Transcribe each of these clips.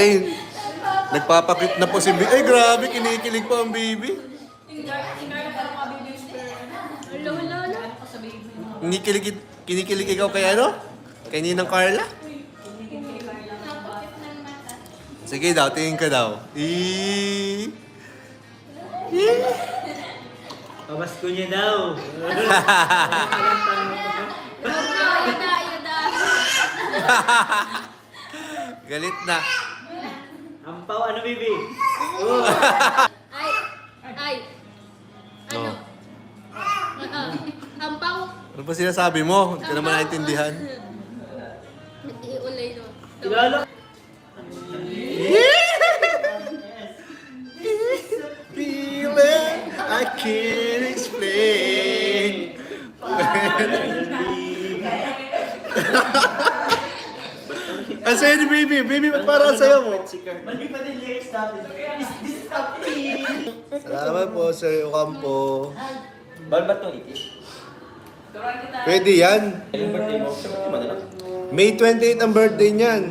Ay, nagpapakit na po si Bibi. Ay, grabe, kinikilig pa ang Bibi. Kinikilig ikaw kay ano? Kay Ninang Carla? Sige daw, tingin ka daw. Pamasko niya daw. Galit na. Ampaw, ano, baby? Ay. Ano? Ampaw. Ano pa sinasabi mo? Hindi ka naman naintindihan. Iulay no. Kilala. Feeling I can't explain. Ang saya ni Baby. Baby, ba't parang ang saya mo? Mali pa din lyrics natin. This is a pin. Salamat po, Sir Ocampo. Bal ba itong itis? Pwede yan. Yung birthday mo? Sa birthday mo na lang? May 28 ang birthday niyan.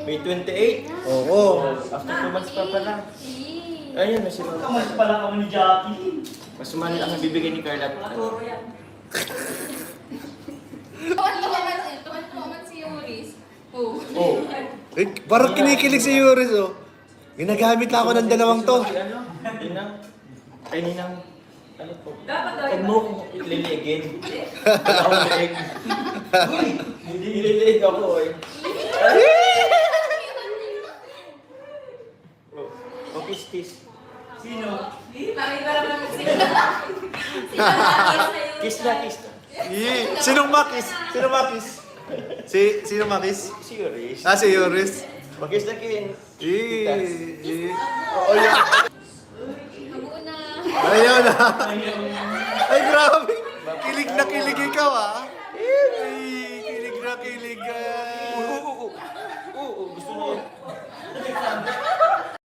May 28? Oo. After 2 months pa pala. Ayun, na sila. Mas pala ako ni Jackie. Mas mahal ang nabibigay ni Carla. Puro yan. Tuwan si Yoris. Oh. Eh, parang kinikilig si Yuris, oh. Ginagamit na ako ng dalawang to. Ano? Ninang? Ay, Ninang. Ano po? Huwag mo kong ililigin. Ako lilig. Hindi ililig ako eh. O kiss. Sino? Kiss na. Sinong makis? Sinong makis? Sino makis? Si Yoris. Ah, si Yuris. Mag-kiss na kin. Oo, yan. Maguna. Ayun na. Ay, grabe. Kilig na kilig ikaw, ah. Ay, kilig na kilig.